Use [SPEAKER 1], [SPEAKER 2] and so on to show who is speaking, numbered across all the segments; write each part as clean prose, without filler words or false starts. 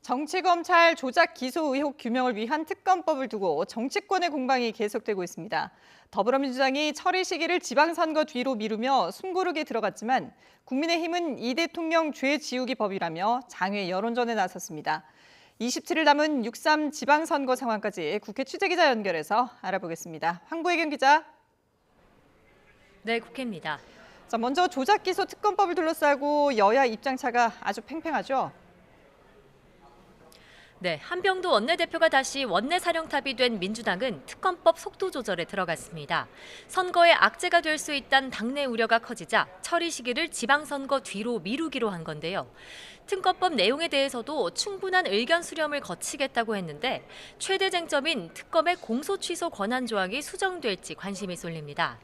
[SPEAKER 1] 정치검찰 조작 기소 의혹 규명을 위한 특검법을 두고 정치권의 공방이 계속되고 있습니다. 더불어민주당이 처리 시기를 지방선거 뒤로 미루며 숨고르게 들어갔지만 국민의힘은 이 대통령 죄 지우기 법이라며 장외 여론전에 나섰습니다. 27일 남은 6.3 지방선거 상황까지 국회 취재기자 연결해서 알아보겠습니다. 황보혜경 기자.
[SPEAKER 2] 네, 국회입니다.
[SPEAKER 1] 먼저 조작 기소 특검법을 둘러싸고 여야 입장차가 아주 팽팽하죠.
[SPEAKER 2] 네, 한병도 원내대표가 다시 원내사령탑이 된 민주당은 특검법 속도 조절에 들어갔습니다. 선거에 악재가 될 수 있다는 당내 우려가 커지자 처리 시기를 지방선거 뒤로 미루기로 한 건데요. 특검법 내용에 대해서도 충분한 의견 수렴을 거치겠다고 했는데 최대 쟁점인 특검의 공소 취소 권한 조항이 수정될지 관심이 쏠립니다.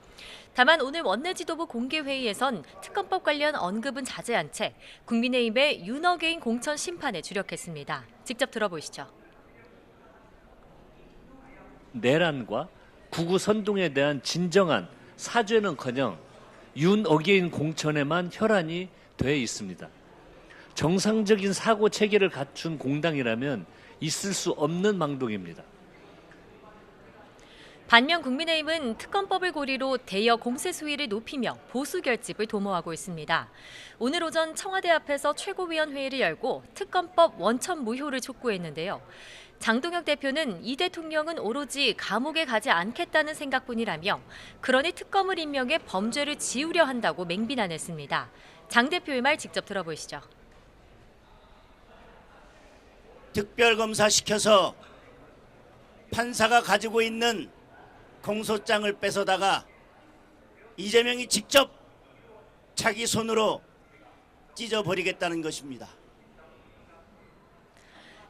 [SPEAKER 2] 다만 오늘 원내지도부 공개회의에선 특검법 관련 언급은 자제한 채 국민의힘의 윤어게인 공천 심판에 주력했습니다. 직접 들어보시죠.
[SPEAKER 3] 내란과 구구 선동에 대한 진정한 사죄는커녕 윤어게인 공천에만 혈안이 돼 있습니다. 정상적인 사고 체계를 갖춘 공당이라면 있을 수 없는 망동입니다.
[SPEAKER 2] 반면 국민의힘은 특검법을 고리로 대여 공세 수위를 높이며 보수 결집을 도모하고 있습니다. 오늘 오전 청와대 앞에서 최고위원회의를 열고 특검법 원천 무효를 촉구했는데요. 장동혁 대표는 이 대통령은 오로지 감옥에 가지 않겠다는 생각뿐이라며 그러니 특검을 임명해 범죄를 지우려 한다고 맹비난했습니다. 장 대표의 말 직접 들어보시죠.
[SPEAKER 4] 특별검사 시켜서 판사가 가지고 있는 공소장을 뺏어다가 이재명이 직접 자기 손으로 찢어버리겠다는 것입니다.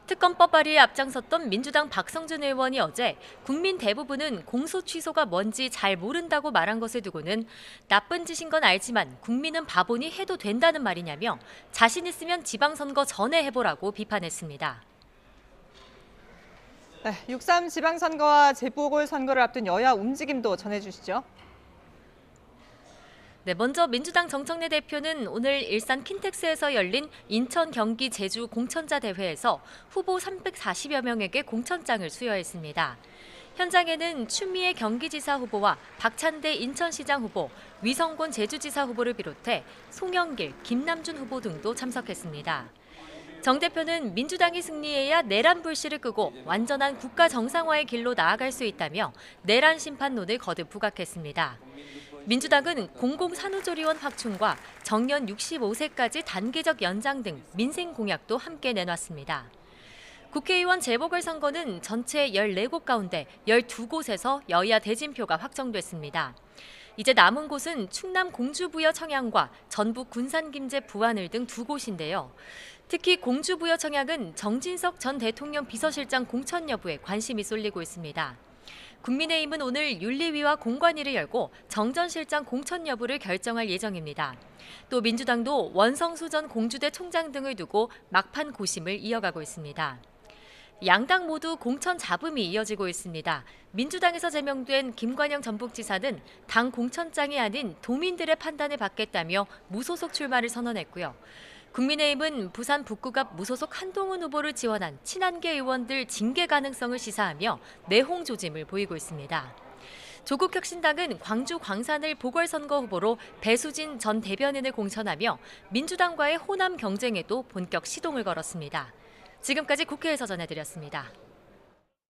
[SPEAKER 2] 특검법 발의에 앞장섰던 민주당 박성준 의원이 어제 국민 대부분은 공소 취소가 뭔지 잘 모른다고 말한 것을 두고는 나쁜 짓인 건 알지만 국민은 바보니 해도 된다는 말이냐며 자신 있으면 지방선거 전에 해보라고 비판했습니다.
[SPEAKER 1] 네, 6.3 지방선거와 재보궐선거를 앞둔 여야 움직임도 전해주시죠.
[SPEAKER 2] 네, 먼저 민주당 정청래 대표는 오늘 일산 킨텍스에서 열린 인천, 경기, 제주 공천자 대회에서 후보 340여 명에게 공천장을 수여했습니다. 현장에는 추미애 경기지사 후보와 박찬대 인천시장 후보, 위성곤 제주지사 후보를 비롯해 송영길, 김남준 후보 등도 참석했습니다. 정 대표는 민주당이 승리해야 내란 불씨를 끄고 완전한 국가 정상화의 길로 나아갈 수 있다며 내란 심판론을 거듭 부각했습니다. 민주당은 공공산후조리원 확충과 정년 65세까지 단계적 연장 등 민생 공약도 함께 내놨습니다. 국회의원 재보궐선거는 전체 14곳 가운데 12곳에서 여야 대진표가 확정됐습니다. 이제 남은 곳은 충남 공주부여 청양과 전북 군산김제 부안을 등 2곳인데요. 특히 공주부여 청양은 정진석 전 대통령 비서실장 공천 여부에 관심이 쏠리고 있습니다. 국민의힘은 오늘 윤리위와 공관위를 열고 정 전 실장 공천 여부를 결정할 예정입니다. 또 민주당도 원성수 전 공주대 총장 등을 두고 막판 고심을 이어가고 있습니다. 양당 모두 공천 잡음이 이어지고 있습니다. 민주당에서 제명된 김관영 전북지사는 당 공천장이 아닌 도민들의 판단을 받겠다며 무소속 출마를 선언했고요. 국민의힘은 부산 북구갑 무소속 한동훈 후보를 지원한 친한계 의원들 징계 가능성을 시사하며 내홍 조짐을 보이고 있습니다. 조국혁신당은 광주 광산을 보궐선거 후보로 배수진 전 대변인을 공천하며 민주당과의 호남 경쟁에도 본격 시동을 걸었습니다. 지금까지 국회에서 전해드렸습니다.